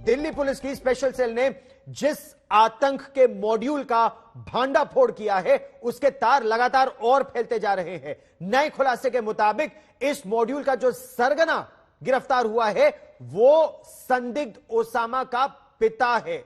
Delhi police की special cell ने जिस आतंक के मॉड्यूल का भांडाफोड़ किया है, उसके तार लगातार और फैलते जा रहे हैं। नए खुलासे के मुताबिक इस मॉड्यूल का जो सरगना गिरफ्तार हुआ है, वो संदिग्ध ओसामा का पिता है।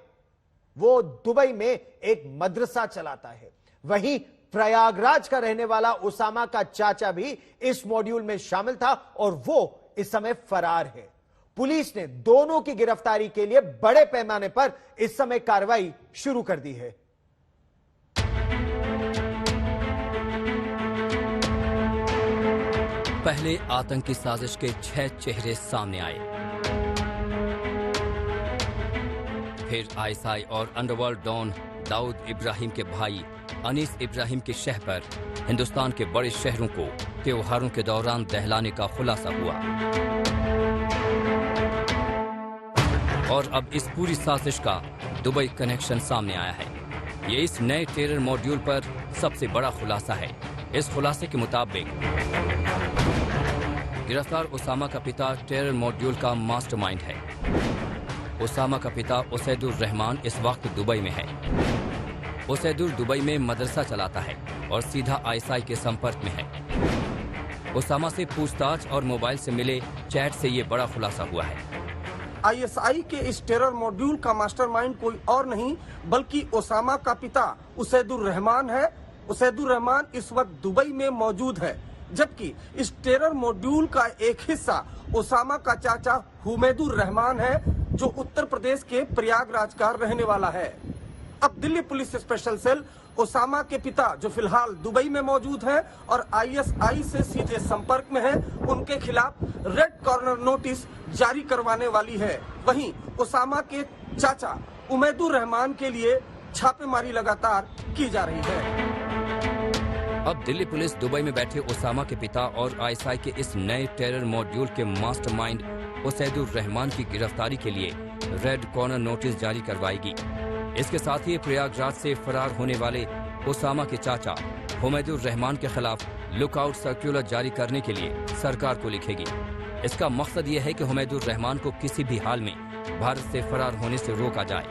वो दुबई में एक मदरसा चलाता है। वहीं प्रयागराज का रहने वाला ओसामा का चाचा भी इस मॉड्यूल में शामिल था और वो इस समय फरार है। पुलिस ने दोनों की गिरफ्तारी के लिए बड़े पैमाने पर इस समय कार्रवाई शुरू कर दी है। पहले आतंकी साजिश के 6 चेहरे सामने आए, फिर आईएसआई और अंडरवर्ल्ड डॉन दाऊद इब्राहिम के भाई अनीस इब्राहिम के शह पर हिंदुस्तान के बड़े शहरों को त्योहारों के दौरान दहलाने का खुलासा हुआ। और अब इस पूरी साजिश का दुबई कनेक्शन सामने आया है। ये इस नए टेरर मॉड्यूल पर सबसे बड़ा खुलासा है। इस खुलासे के मुताबिक गिरफ्तार ओसामा का पिता टेरर मॉड्यूल का मास्टरमाइंड है। ओसामा का पिता उसैदुर रहमान इस वक्त दुबई में है। उसैदुर दुबई में मदरसा चलाता है और सीधा आईएसआई के संपर्क में है। ओसामा से पूछताछ और मोबाइल से मिले चैट से ये बड़ा खुलासा हुआ है। आईएसआई के इस टेरर मॉड्यूल का मास्टरमाइंड कोई और नहीं बल्कि ओसामा का पिता उसैदुर रहमान है। उसैदुर रहमान इस वक्त दुबई में मौजूद है, जबकि इस टेरर मॉड्यूल का एक हिस्सा ओसामा का चाचा हुमैदुर रहमान है, जो उत्तर प्रदेश के प्रयागराज का रहने वाला है। अब Delhi police special cell Osama के पिता, जो फिलहाल दुबई में मौजूद हैं और आईएसआई से सीधे संपर्क में हैं, उनके खिलाफ रेड कॉर्नर नोटिस जारी करवाने वाली है। वहीं ओसामा के चाचा उमैदुर रहमान के लिए छापेमारी लगातार की जा रही है। अब दिल्ली पुलिस दुबई में बैठे ओसामा के पिता और आईएसआई के इस नए टेरर मॉड्यूल के मास्टरमाइंड उसैदुर रहमान की गिरफ्तारी के लिए रेड कॉर्नर नोटिस जारी करवाएगी। इसके साथ ही प्रयागराज से फरार होने वाले ओसामा के चाचा हुमैदुर रहमान के खिलाफ लुकआउट सर्कुलर जारी करने के लिए सरकार को लिखेगी। इसका मकसद ये है कि हुमैदुर रहमान को किसी भी हाल में भारत से फरार होने से रोका जाए।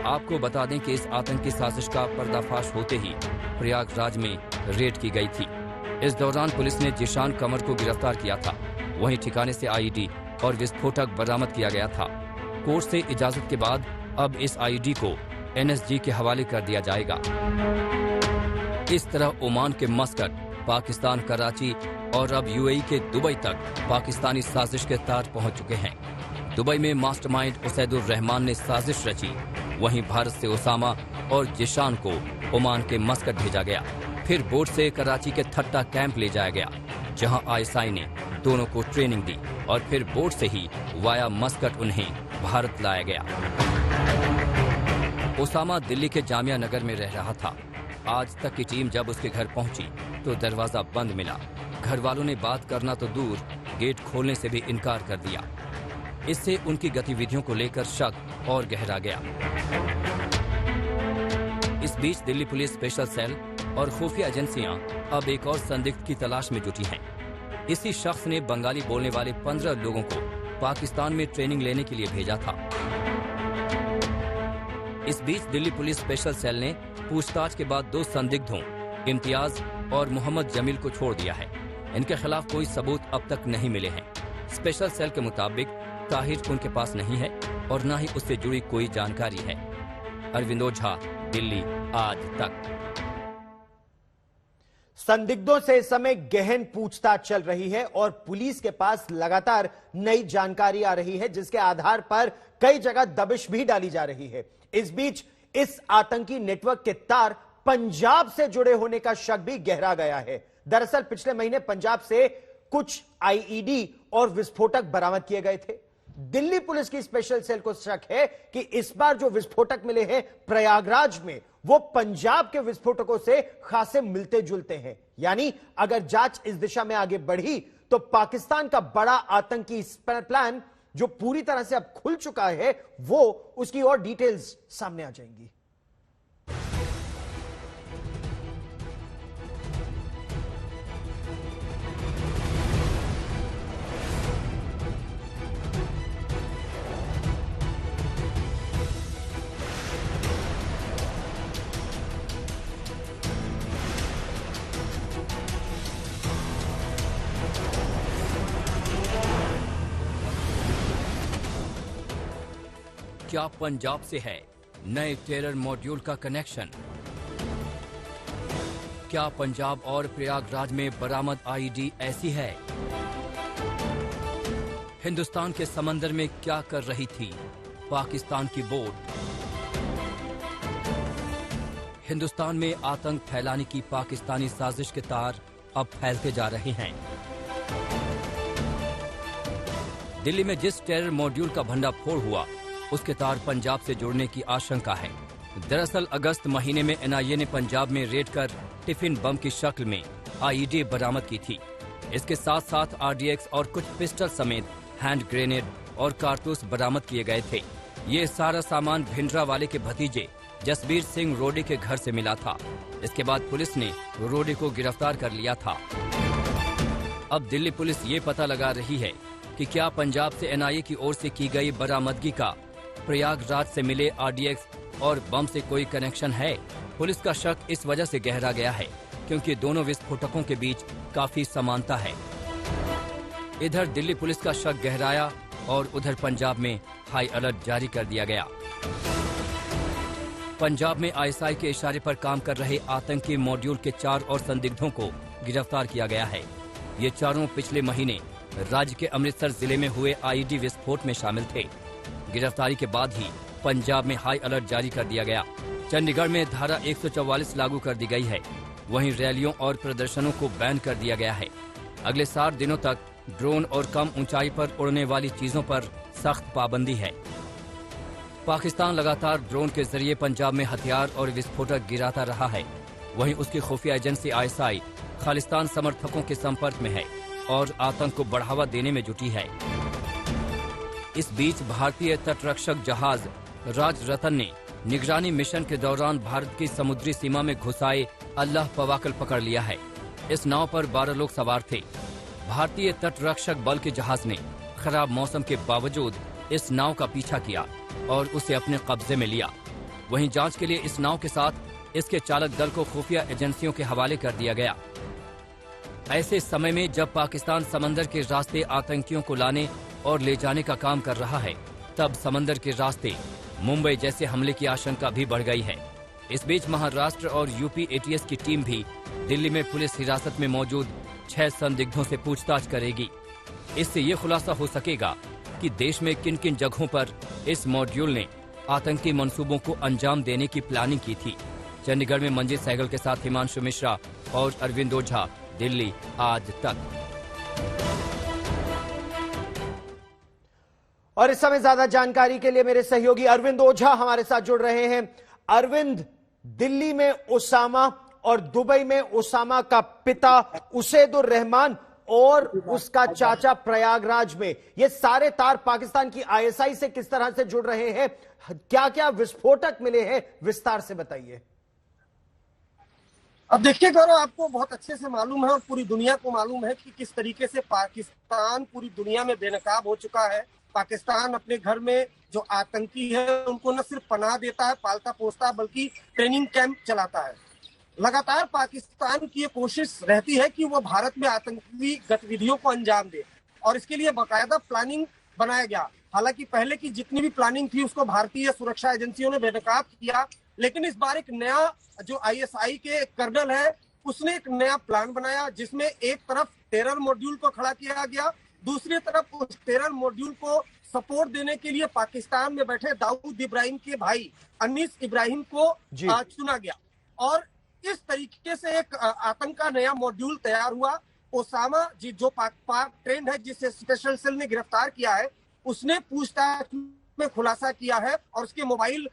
आपको बता दें कि इस आतंकी साजिश का पर्दाफाश होते ही प्रयागराज में रेड की गई थी। इस दौरान पुलिस ने जिशान कमर को गिरफ्तार किया था। वहीं ठिकाने से आईईडी और विस्फोटक बरामद किया गया था। कोर्ट से इजाजत के बाद अब इस आईईडी को एनएसजी के हवाले कर दिया जाएगा। इस तरह ओमान के मस्कट, पाकिस्तान कराची और अब यूएई के दुबई तक पाकिस्तानी साजिश के तार पहुंच चुके हैं। दुबई में मास्टरमाइंड उसैदुर रहमान ने साजिश रची। वहीं भारत से ओसामा और जिशान को ओमान के मस्कट भेजा गया। फिर बोट से कराची के थट्टा कैंप ले जाया गया, जहां आईएसआई ने दोनों को ट्रेनिंग दी और फिर बोट से ही वाया मस्कट उन्हें भारत लाया गया। ओसामा दिल्ली के जामिया नगर में रह रहा था। आज तक की टीम जब उसके घर पहुंची तो दरवाजा बंद मिला। घर वालों ने बात करना तो दूर, गेट खोलने से भी इनकार कर दिया। इससे उनकी गतिविधियों को लेकर शक और गहरा गया। इस बीच दिल्ली पुलिस स्पेशल सेल और खुफिया एजेंसियां अब एक और संदिग्ध की तलाश में जुटी हैं। इसी शख्स ने बंगाली बोलने वाले 15 लोगों को पाकिस्तान में ट्रेनिंग लेने के लिए भेजा था। इस बीच दिल्ली पुलिस स्पेशल सेल ने पूछताछ के बाद 2 संदिग्धों इम्तियाज और मोहम्मद जमील को छोड़ दिया है। इनके खिलाफ कोई सबूत अब तक नहीं मिले हैं। स्पेशल सेल के मुताबिक ताहिर उनके पास नहीं है और न ही उससे जुड़ी कोई जानकारी है। अरविंद ओझा, दिल्ली आज तक। संदिग्धों से इस समय गहन पूछताछ चल रही है और पुलिस के पास लगातार नई जानकारी आ रही है, जिसके आधार पर कई जगह दबिश भी डाली जा रही है। इस बीच इस आतंकी नेटवर्क के तार पंजाब से जुड़े होने का शक भी गहरा गया है। दरअसल पिछले महीने पंजाब से कुछ आईईडी और विस्फोटक बरामद किए गए थे। दिल्ली पुलिस की स्पेशल सेल को शक है कि इस बार जो विस्फोटक मिले हैं प्रयागराज में, वो पंजाब के विस्फोटकों से खासे मिलते जुलते हैं। यानी अगर जांच इस दिशा में आगे बढ़ी तो पाकिस्तान का बड़ा आतंकी प्लान जो पूरी तरह से अब खुल चुका है, वो उसकी और डिटेल्स सामने आ जाएंगी। क्या पंजाब से है नए टेरर मॉड्यूल का कनेक्शन? क्या पंजाब और प्रयागराज में बरामद आईडी ऐसी है? हिंदुस्तान के समंदर में क्या कर रही थी पाकिस्तान की बोट? हिंदुस्तान में आतंक फैलाने की पाकिस्तानी साजिश के तार अब फैलते जा रहे हैं। दिल्ली में जिस टेरर मॉड्यूल का भंडाफोड़ हुआ उसके तार पंजाब से जुड़ने की आशंका है। दरअसल अगस्त महीने में एनआईए ने पंजाब में रेड कर टिफिन बम की शक्ल में आईडी बरामद की थी। इसके साथ साथ आरडीएक्स और कुछ पिस्टल समेत हैंड ग्रेनेड और कारतूस बरामद किए गए थे। ये सारा सामान भिंडरावाले के भतीजे जसबीर सिंह रोडी के घर से मिला था। इसके बाद पुलिस ने रोडी को गिरफ्तार कर लिया था। अब दिल्ली पुलिस ये पता लगा रही है कि क्या पंजाब से एनआईए की ओर से की गई बरामदगी का प्रयागराज से मिले आरडीएक्स और बम से कोई कनेक्शन है। पुलिस का शक इस वजह से गहरा गया है क्योंकि दोनों विस्फोटकों के बीच काफी समानता है। इधर दिल्ली पुलिस का शक गहराया और उधर पंजाब में हाई अलर्ट जारी कर दिया गया। पंजाब में आईएसआई के इशारे पर काम कर रहे आतंकी मॉड्यूल के 4 और संदिग्धों को गिरफ्तार किया गया है। ये चारों पिछले महीने राज्य के अमृतसर जिले में हुए आईडी विस्फोट में शामिल थे। गिरफ्तारी के बाद ही पंजाब में हाई अलर्ट जारी कर दिया गया। चंडीगढ़ में धारा 144 लागू कर दी गई है। वहीं रैलियों और प्रदर्शनों को बैन कर दिया गया है। अगले 7 दिनों तक ड्रोन और कम ऊंचाई पर उड़ने वाली चीजों पर सख्त पाबंदी है। पाकिस्तान लगातार ड्रोन के जरिए पंजाब में हथियार और विस्फोटक गिराता रहा है। वहीं उसकी खुफिया एजेंसी आईएसआई खालिस्तान समर्थकों के संपर्क में है और आतंक को बढ़ावा देने में जुटी है। इस बीच भारतीय तटरक्षक जहाज राज रतन ने निगरानी मिशन के दौरान भारत की समुद्री सीमा में घुसाए अल्लाह पवाकल पकड़ लिया है। इस नाव पर 12 लोग सवार थे। भारतीय तटरक्षक बल के जहाज ने खराब मौसम के बावजूद इस नाव का पीछा किया और उसे अपने कब्जे में लिया। वहीं जांच के लिए इस नाव के साथ इसके चालक दल को खुफिया एजेंसियों के हवाले कर दिया गया। ऐसे समय में जब पाकिस्तान समंदर के रास्ते आतंकियों को लाने और ले जाने का काम कर रहा है, तब समंदर के रास्ते मुंबई जैसे हमले की आशंका भी बढ़ गई है। इस बीच महाराष्ट्र और यूपी एटीएस की टीम भी दिल्ली में पुलिस हिरासत में मौजूद 6 संदिग्धों से पूछताछ करेगी। इससे ये खुलासा हो सकेगा कि देश में किन किन जगहों पर इस मॉड्यूल ने आतंकी मंसूबों को अंजाम देने की प्लानिंग की थी। चंडीगढ़ में मंजीत सहगल के साथ हिमांशु मिश्रा और अरविंद ओझा, दिल्ली आज तक। और इस समय ज्यादा जानकारी के लिए मेरे सहयोगी अरविंद ओझा हमारे साथ जुड़ रहे हैं। अरविंद, दिल्ली में उसामा और दुबई में उसामा का पिता उसैदुर रहमान और उसका चाचा प्रयागराज में, ये सारे तार पाकिस्तान की आईएसआई से किस तरह से जुड़ रहे हैं? क्या क्या विस्फोटक मिले हैं, विस्तार से बताइए। अब देखिए गौरव, आपको बहुत अच्छे से मालूम है और पूरी दुनिया को मालूम है कि किस तरीके से पाकिस्तान पूरी दुनिया में बेनकाब हो चुका है। पाकिस्तान अपने घर में जो आतंकी है उनको न सिर्फ पनाह देता है, पालता पोसता, बल्कि ट्रेनिंग कैंप चलाता है। लगातार पाकिस्तान की ये कोशिश रहती है कि वो भारत में आतंकी गतिविधियों को अंजाम दे और इसके लिए बाकायदा प्लानिंग बनाया गया। हालांकि पहले की जितनी भी प्लानिंग थी उसको भारतीय सुरक्षा एजेंसियों ने बेनकाब किया, लेकिन इस बार एक नया जो आईएसआई के कर्नल है उसने एक नया प्लान बनाया जिसमें एक तरफ टेरर मॉड्यूल को खड़ा किया गया, दूसरी तरफ उस टेरर मॉड्यूल को सपोर्ट देने के लिए पाकिस्तान में बैठे दाऊद इब्राहिम के भाई अनीस इब्राहिम को चुना गया और इस तरीके से एक आतंक का नया मॉड्यूल तैयार हुआ। ओसामा जी जो पाक ट्रेंड है जिसे स्पेशल सेल ने गिरफ्तार किया है, उसने पूछताछ में खुलासा किया है और उसके मोबाइल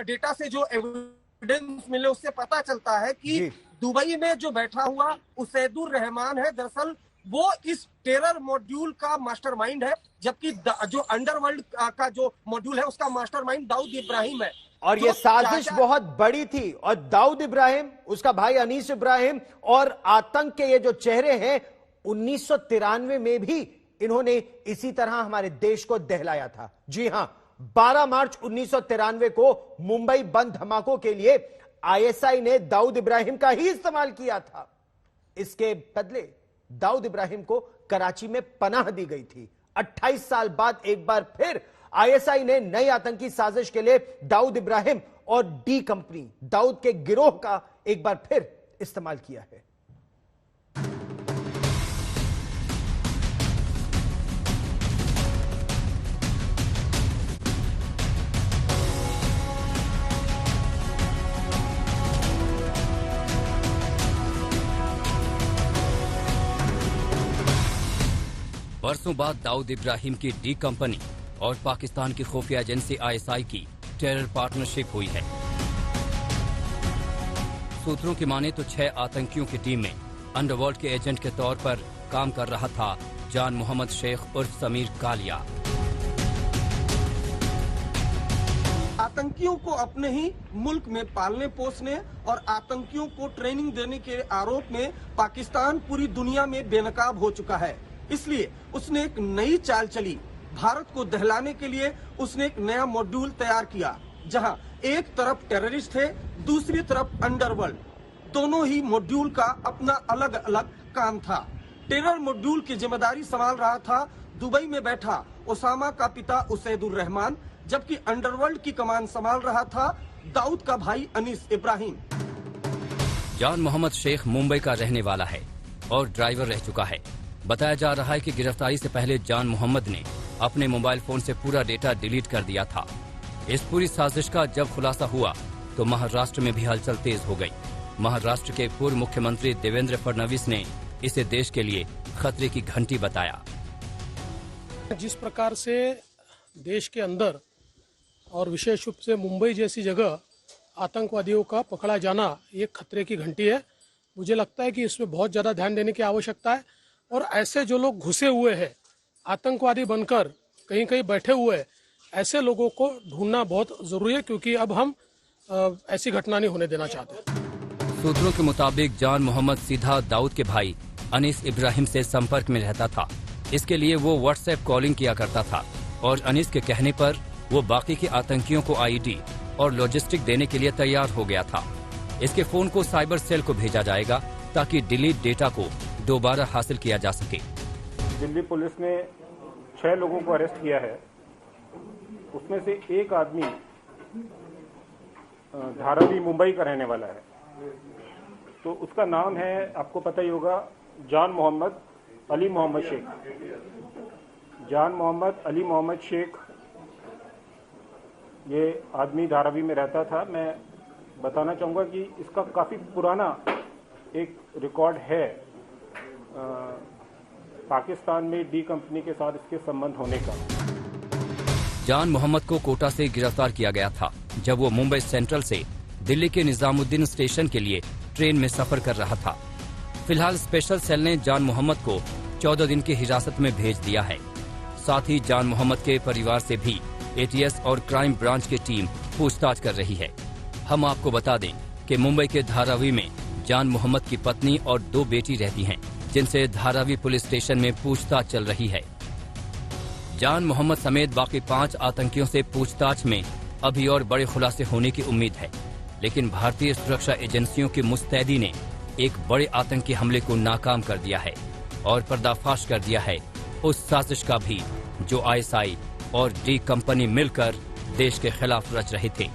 डेटा से जो एविडेंस मिले उससे पता चलता है कि दुबई में जो बैठा हुआ उसैदुर रहमान है, दरअसल वो इस टेरर मॉड्यूल का मास्टरमाइंड है, जबकि जो अंडरवर्ल्ड का जो मॉड्यूल है उसका मास्टरमाइंड दाऊद इब्राहिम है। और ये साजिश बहुत बड़ी थी और दाऊद इब्राहिम, उसका भाई अनीस इब्राहिम और आतंक के ये जो चेहरे हैं, 1993 में भी इन्होंने इसी तरह हमारे देश को दहलाया था। जी हां, 12 मार्च 1993 को मुंबई बंद धमाकों के लिए आईएसआई ने दाऊद इब्राहिम का ही इस्तेमाल किया था। इसके बदले दाऊद इब्राहिम को कराची में पनाह दी गई थी। 28 साल बाद एक बार फिर आईएसआई ने नई आतंकी साजिश के लिए दाऊद इब्राहिम और डी कंपनी, दाऊद के गिरोह का एक बार फिर इस्तेमाल किया है। बरसों बाद दाऊद इब्राहिम की डी कंपनी और पाकिस्तान की खुफिया एजेंसी आईएसआई की टेरर पार्टनरशिप हुई है। सूत्रों की माने तो 6 आतंकियों की टीम में अंडरवर्ल्ड के एजेंट के तौर पर काम कर रहा था जान मोहम्मद शेख उर्फ समीर कालिया। आतंकियों को अपने ही मुल्क में पालने पोसने और आतंकियों को ट्रेनिंग देने के आरोप में पाकिस्तान पूरी दुनिया में बेनकाब हो चुका है। इसलिए उसने एक नई चाल चली। भारत को दहलाने के लिए उसने एक नया मॉड्यूल तैयार किया, जहां एक तरफ टेररिस्ट थे, दूसरी तरफ अंडरवर्ल्ड। दोनों ही मॉड्यूल का अपना अलग अलग काम था। टेरर मॉड्यूल की जिम्मेदारी संभाल रहा था दुबई में बैठा ओसामा का पिता उसैदुर रहमान, जबकि अंडरवर्ल्ड की कमान संभाल रहा था दाऊद का भाई अनीस इब्राहिम। जान मोहम्मद शेख मुंबई का रहने वाला है और ड्राइवर रह चुका है। बताया जा रहा है कि गिरफ्तारी से पहले जान मोहम्मद ने अपने मोबाइल फोन से पूरा डेटा डिलीट कर दिया था। इस पूरी साजिश का जब खुलासा हुआ तो महाराष्ट्र में भी हलचल तेज हो गई। महाराष्ट्र के पूर्व मुख्यमंत्री देवेंद्र फडणवीस ने इसे देश के लिए खतरे की घंटी बताया। जिस प्रकार से देश के अंदर और विशेष रूप से मुंबई जैसी जगह आतंकवादियों का पकड़ा जाना ये खतरे की घंटी है। मुझे लगता है कि इसमें बहुत ज्यादा ध्यान देने की आवश्यकता है और ऐसे जो लोग घुसे हुए हैं आतंकवादी बनकर कहीं कहीं बैठे हुए हैं, ऐसे लोगों को ढूंढना बहुत जरूरी है, क्योंकि अब हम ऐसी घटना नहीं होने देना चाहते। सूत्रों के मुताबिक जान मोहम्मद सीधा दाऊद के भाई अनीस इब्राहिम से संपर्क में रहता था। इसके लिए वो व्हाट्सएप कॉलिंग किया करता था और अनीस के कहने पर वो बाकी के आतंकियों को आईडी और लॉजिस्टिक देने के लिए तैयार हो गया था। इसके फोन को साइबर सेल को भेजा जाएगा ताकि डिलीट डेटा को दोबारा हासिल किया जा सके। दिल्ली पुलिस ने 6 लोगों को अरेस्ट किया है। उसमें से एक आदमी धारावी मुंबई का रहने वाला है। तो उसका नाम है, आपको पता ही होगा, जान मोहम्मद अली मोहम्मद शेख। जान मोहम्मद अली मोहम्मद शेख ये आदमी धारावी में रहता था। मैं बताना चाहूँगा कि इसका काफ़ी पुराना एक रिकॉर्ड है पाकिस्तान में डी कंपनी के साथ इसके संबंध होने का। जान मोहम्मद को कोटा से गिरफ्तार किया गया था जब वो मुंबई सेंट्रल से दिल्ली के निजामुद्दीन स्टेशन के लिए ट्रेन में सफर कर रहा था। फिलहाल स्पेशल सेल ने जान मोहम्मद को 14 दिन की हिरासत में भेज दिया है। साथ ही जान मोहम्मद के परिवार से भी एटीएस और क्राइम ब्रांच की टीम पूछताछ कर रही है। हम आपको बता दें कि मुंबई के धारावी में जान मोहम्मद की पत्नी और 2 बेटी रहती हैं, जिनसे धारावी पुलिस स्टेशन में पूछताछ चल रही है। जान मोहम्मद समेत बाकी 5 आतंकियों से पूछताछ में अभी और बड़े खुलासे होने की उम्मीद है, लेकिन भारतीय सुरक्षा एजेंसियों की मुस्तैदी ने एक बड़े आतंकी हमले को नाकाम कर दिया है और पर्दाफाश कर दिया है उस साजिश का भी जो आईएसआई और डी कंपनी मिलकर देश के खिलाफ रच रहे थे।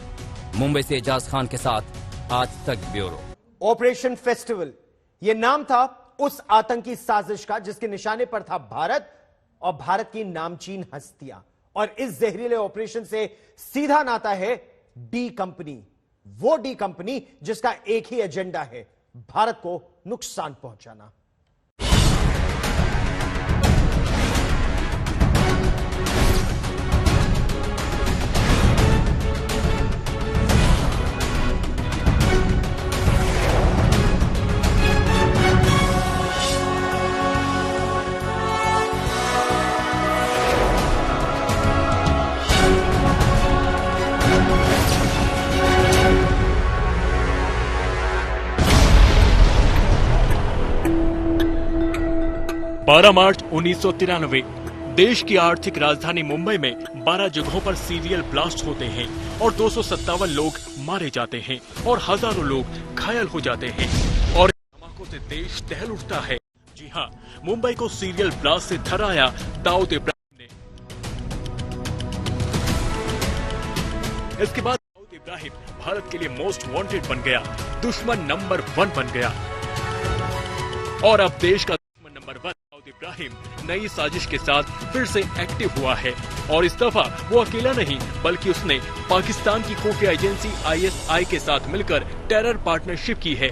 मुंबई से एजाज खान के साथ आज तक ब्यूरो। ऑपरेशन फेस्टिवल यह नाम था उस आतंकी साजिश का जिसके निशाने पर था भारत और भारत की नामचीन हस्तियां। और इस जहरीले ऑपरेशन से सीधा नाता है डी कंपनी, वो डी कंपनी जिसका एक ही एजेंडा है, भारत को नुकसान पहुंचाना। मार्च 1993 देश की आर्थिक राजधानी मुंबई में 12 जगहों पर सीरियल ब्लास्ट होते हैं और 257 लोग मारे जाते हैं और हजारों लोग घायल हो जाते हैं और धमाकों से देश दहल उठता है। जी हाँ, मुंबई को सीरियल ब्लास्ट से धराया दाऊद इब्राहिम ने। इसके बाद दाऊद इब्राहिम भारत के लिए मोस्ट वांटेड बन गया, दुश्मन नंबर 1 बन गया। और अब देश का दुश्मन नंबर 1 दाऊद इब्राहिम नई साजिश के साथ फिर से एक्टिव हुआ है। और इस दफा वो अकेला नहीं, बल्कि उसने पाकिस्तान की खुफिया एजेंसी ISI के साथ मिलकर टेरर पार्टनरशिप की है।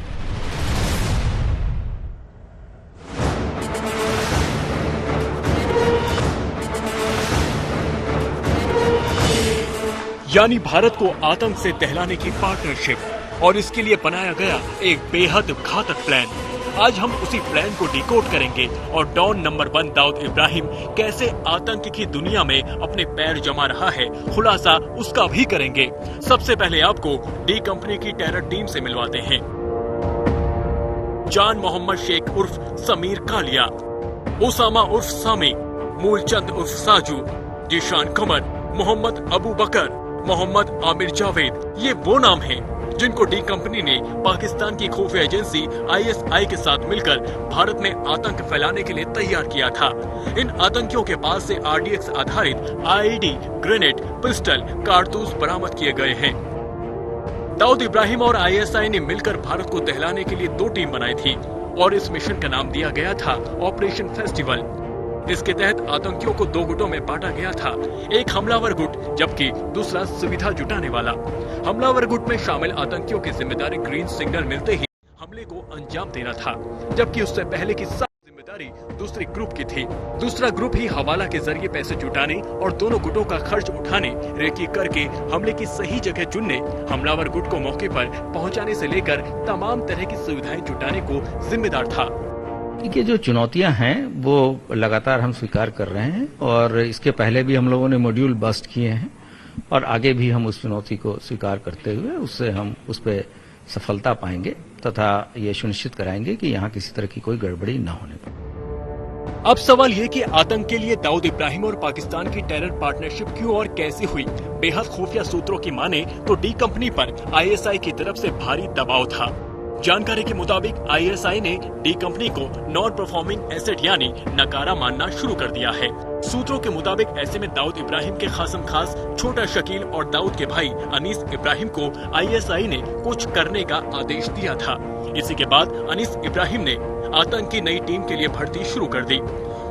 यानी भारत को आतंक से दहलाने की पार्टनरशिप, और इसके लिए बनाया गया एक बेहद घातक प्लान। आज हम उसी प्लान को डिकोड करेंगे और डॉन नंबर 1 दाऊद इब्राहिम कैसे आतंक की दुनिया में अपने पैर जमा रहा है, खुलासा उसका भी करेंगे। सबसे पहले आपको डी कंपनी की टेरर टीम से मिलवाते हैं। जान मोहम्मद शेख उर्फ समीर कालिया, उसामा उर्फ सामी, मूलचंद उर्फ साजू, जीशान कमर, मोहम्मद अबू बकर, मोहम्मद आमिर जावेद, ये वो नाम हैं जिनको डी कंपनी ने पाकिस्तान की खुफिया एजेंसी ISI के साथ मिलकर भारत में आतंक फैलाने के लिए तैयार किया था। इन आतंकियों के पास से RDX आधारित IED, ग्रेनेड, पिस्टल, कारतूस बरामद किए गए हैं। दाऊद इब्राहिम और ISI ने मिलकर भारत को दहलाने के लिए 2 टीम बनाई थी और इस मिशन का नाम दिया गया था ऑपरेशन फेस्टिवल। इसके तहत आतंकियों को 2 गुटों में बांटा गया था, एक हमलावर गुट जबकि दूसरा सुविधा जुटाने वाला। हमलावर गुट में शामिल आतंकियों की जिम्मेदारी ग्रीन सिग्नल मिलते ही हमले को अंजाम देना था, जबकि उससे पहले की सारी जिम्मेदारी दूसरे ग्रुप की थी। दूसरा ग्रुप ही हवाला के जरिए पैसे जुटाने और दोनों गुटों का खर्च उठाने, रेकी करके हमले की सही जगह चुनने, हमलावर गुट को मौके पर पहुँचाने से लेकर तमाम तरह की सुविधाएं जुटाने को जिम्मेदार था। ये जो चुनौतियां हैं वो लगातार हम स्वीकार कर रहे हैं और इसके पहले भी हम लोगों ने मॉड्यूल बस्ट किए हैं और आगे भी हम उस चुनौती को स्वीकार करते हुए उससे हम उस पर सफलता पाएंगे तथा ये सुनिश्चित कराएंगे कि यहाँ किसी तरह की कोई गड़बड़ी न होने पाए। अब सवाल ये कि आतंक के लिए दाऊद इब्राहिम और पाकिस्तान की टेरर पार्टनरशिप क्यों और कैसे हुई। बेहद खुफिया सूत्रों की माने तो डी कंपनी पर ISI की तरफ से भारी दबाव था। जानकारी के मुताबिक ISI ने डी कंपनी को नॉन परफॉर्मिंग एसेट यानी नकारा मानना शुरू कर दिया है। सूत्रों के मुताबिक ऐसे में दाऊद इब्राहिम के खासम खास छोटा शकील और दाऊद के भाई अनीस इब्राहिम को ISI ने कुछ करने का आदेश दिया था। इसी के बाद अनीस इब्राहिम ने आतंक की नई टीम के लिए भर्ती शुरू कर दी।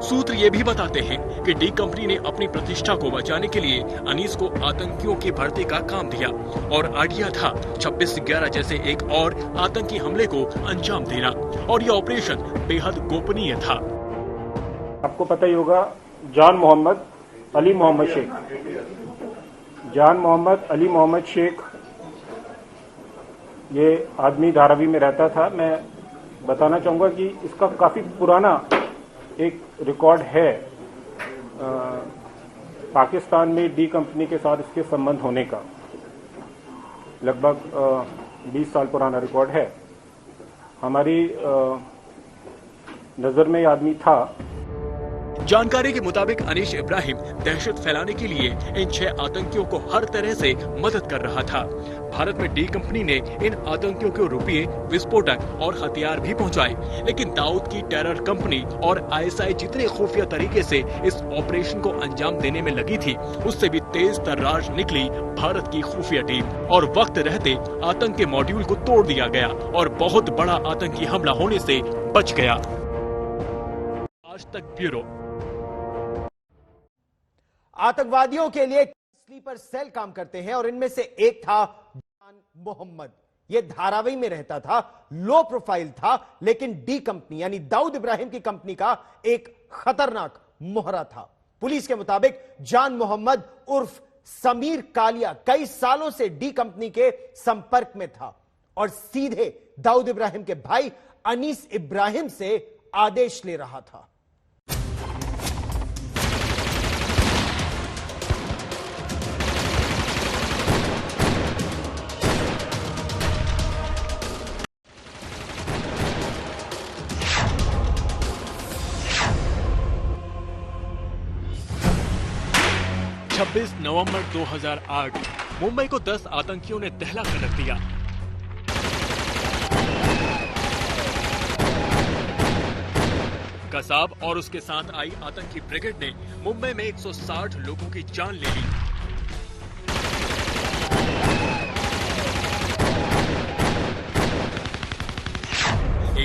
सूत्र ये भी बताते हैं कि डी कंपनी ने अपनी प्रतिष्ठा को बचाने के लिए अनीस को आतंकियों की भर्ती का काम दिया और आइडिया था 26/11 जैसे एक और आतंकी हमले को अंजाम देना, और ये ऑपरेशन बेहद गोपनीय था। आपको पता ही होगा जान मोहम्मद अली मोहम्मद शेख, जान मोहम्मद अली मोहम्मद शेख ये आदमी धारावी में रहता था। मैं बताना चाहूंगा कि इसका काफी पुराना एक रिकॉर्ड है पाकिस्तान में डी कंपनी के साथ इसके संबंध होने का। लगभग 20 साल पुराना रिकॉर्ड है। हमारी नजर में ये आदमी था। जानकारी के मुताबिक अनीस इब्राहिम दहशत फैलाने के लिए इन 6 आतंकियों को हर तरह से मदद कर रहा था। भारत में डी कंपनी ने इन आतंकियों को रुपये, विस्फोटक और हथियार भी पहुंचाए, लेकिन दाऊद की टेरर कंपनी और ISI जितने खुफिया तरीके से इस ऑपरेशन को अंजाम देने में लगी थी, उससे भी तेज तर्रार निकली भारत की खुफिया टीम और वक्त रहते आतंक के मॉड्यूल को तोड़ दिया गया और बहुत बड़ा आतंकी हमला होने से बच गया। आज तक ब्यूरो। आतंकवादियों के लिए स्लीपर सेल काम करते हैं और इनमें से एक था जान मोहम्मद। यह धारावी में रहता था, लो प्रोफाइल था, लेकिन डी कंपनी यानी दाऊद इब्राहिम की कंपनी का एक खतरनाक मोहरा था। पुलिस के मुताबिक जान मोहम्मद उर्फ समीर कालिया कई सालों से डी कंपनी के संपर्क में था और सीधे दाऊद इब्राहिम के भाई अनीस इब्राहिम से आदेश ले रहा था। नवंबर 2008 मुंबई को 10 आतंकियों ने दहला कर रख दिया। कसाब और उसके साथ आई आतंकी ब्रिगेड ने मुंबई में 160 लोगों की जान ले ली।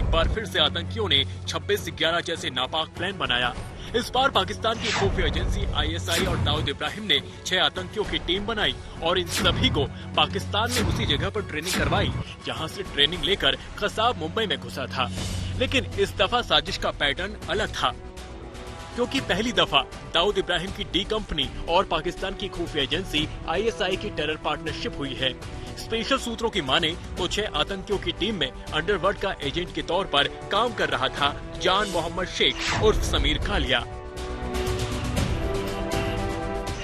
एक बार फिर से आतंकियों ने 26/11 जैसे नापाक प्लान बनाया। इस बार पाकिस्तान की खुफिया एजेंसी ISI और दाऊद इब्राहिम ने 6 आतंकियों की टीम बनाई और इन सभी को पाकिस्तान में उसी जगह पर ट्रेनिंग करवाई जहां से ट्रेनिंग लेकर कसाब मुंबई में घुसा था। लेकिन इस दफा साजिश का पैटर्न अलग था, क्योंकि पहली दफा दाऊद इब्राहिम की डी कंपनी और पाकिस्तान की खुफिया एजेंसी ISI की टेरर पार्टनरशिप हुई है। स्पेशल सूत्रों की माने तो 6 आतंकियों की टीम में अंडरवर्ल्ड का एजेंट के तौर पर काम कर रहा था जान मोहम्मद शेख उर्फ समीर कालिया।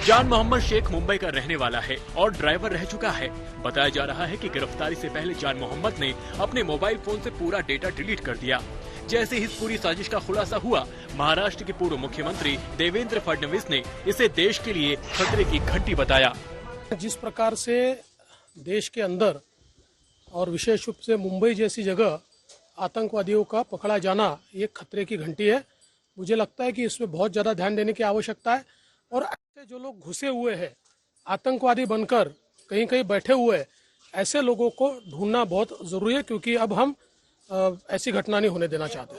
जान मोहम्मद शेख मुंबई का रहने वाला है और ड्राइवर रह चुका है। बताया जा रहा है कि गिरफ्तारी से पहले जान मोहम्मद ने अपने मोबाइल फोन से पूरा डेटा डिलीट कर दिया। जैसे ही इस पूरी साजिश का खुलासा हुआ, महाराष्ट्र के पूर्व मुख्यमंत्री देवेंद्र फडणवीस ने इसे देश के लिए खतरे की घंटी बताया। जिस प्रकार से देश के अंदर और विशेष रूप से मुंबई जैसी जगह आतंकवादियों का पकड़ा जाना एक खतरे की घंटी है। मुझे लगता है कि इसमें बहुत ज़्यादा ध्यान देने की आवश्यकता है और ऐसे जो लोग घुसे हुए हैं आतंकवादी बनकर कहीं कहीं बैठे हुए हैं, ऐसे लोगों को ढूंढना बहुत ज़रूरी है, क्योंकि अब हम ऐसी घटना नहीं होने देना चाहते।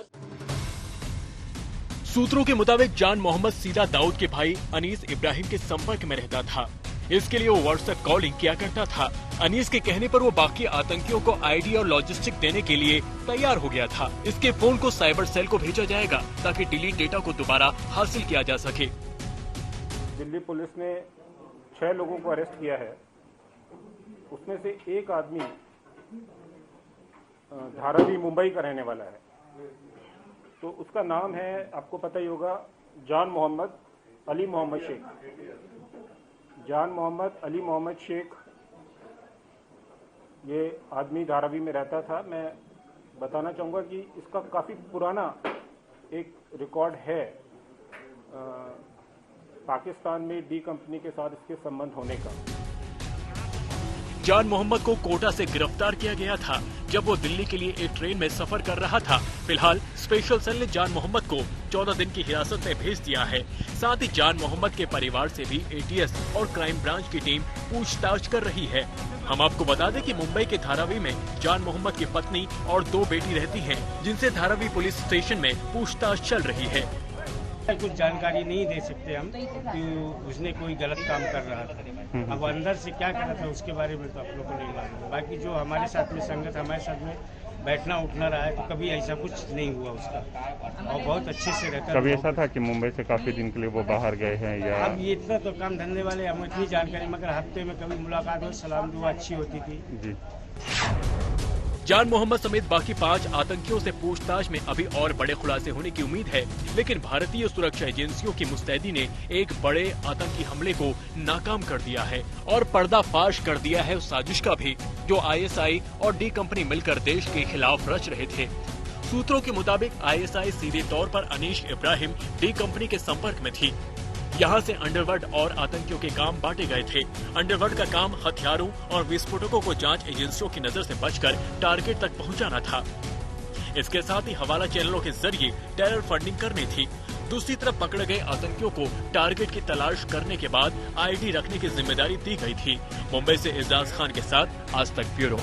सूत्रों के मुताबिक जान मोहम्मद सीधा दाऊद के भाई अनीस इब्राहिम के संपर्क में रहता था। इसके लिए वो व्हाट्सएप कॉलिंग किया करता था। अनीस के कहने पर वो बाकी आतंकियों को आईडी और लॉजिस्टिक देने के लिए तैयार हो गया था। इसके फोन को साइबर सेल को भेजा जाएगा ताकि डिलीट डेटा को दोबारा हासिल किया जा सके। दिल्ली पुलिस ने 6 लोगों को अरेस्ट किया है। उसमें से एक आदमी धारावी मुंबई का रहने वाला है। तो उसका नाम है, आपको पता ही होगा, जान मोहम्मद अली मोहम्मद शेख। जान मोहम्मद अली मोहम्मद शेख ये आदमी धारावी में रहता था। मैं बताना चाहूँगा कि इसका काफ़ी पुराना एक रिकॉर्ड है पाकिस्तान में डी कंपनी के साथ इसके संबंध होने का। जान मोहम्मद को कोटा से गिरफ्तार किया गया था जब वो दिल्ली के लिए एक ट्रेन में सफर कर रहा था। फिलहाल स्पेशल सेल ने जान मोहम्मद को 14 दिन की हिरासत में भेज दिया है। साथ ही जान मोहम्मद के परिवार से भी ATS और क्राइम ब्रांच की टीम पूछताछ कर रही है। हम आपको बता दें कि मुंबई के धारावी में जान मोहम्मद की पत्नी और 2 बेटी रहती हैं, जिनसे धारावी पुलिस स्टेशन में पूछताछ चल रही है। कुछ जानकारी नहीं दे सकते हम कि उसने कोई गलत काम कर रहा था। अब अंदर से क्या कर रहा था उसके बारे में तो आप लोगों को नहीं मालूम। बाकी जो हमारे साथ में संगत हमारे साथ में बैठना उठना रहा है तो कभी ऐसा कुछ नहीं हुआ उसका, और बहुत अच्छे से रहता है। कभी ऐसा था कि मुंबई से काफी दिन के लिए वो बाहर गए हैं या? अब ये इतना तो काम धंधे वाले हम इतनी जानकारी, मगर हफ्ते में कभी मुलाकात हो, सलाम दुआ अच्छी होती थी जी। जान मोहम्मद समेत बाकी 5 आतंकियों से पूछताछ में अभी और बड़े खुलासे होने की उम्मीद है, लेकिन भारतीय सुरक्षा एजेंसियों की मुस्तैदी ने एक बड़े आतंकी हमले को नाकाम कर दिया है और पर्दाफाश कर दिया है उस साजिश का भी जो ISI और डी कंपनी मिलकर देश के खिलाफ रच रहे थे। सूत्रों के मुताबिक ISI सीधे तौर पर अनीश इब्राहिम डी कंपनी के संपर्क में थी। यहाँ से अंडरवर्ल्ड और आतंकियों के काम बांटे गए थे। अंडरवर्ल्ड का काम हथियारों और विस्फोटकों को जांच एजेंसियों की नजर से बचकर टारगेट तक पहुंचाना था। इसके साथ ही हवाला चैनलों के जरिए टेरर फंडिंग करनी थी। दूसरी तरफ पकड़े गए आतंकियों को टारगेट की तलाश करने के बाद ID रखने की जिम्मेदारी दी गई थी। मुंबई से इजाज खान के साथ आज तक ब्यूरो।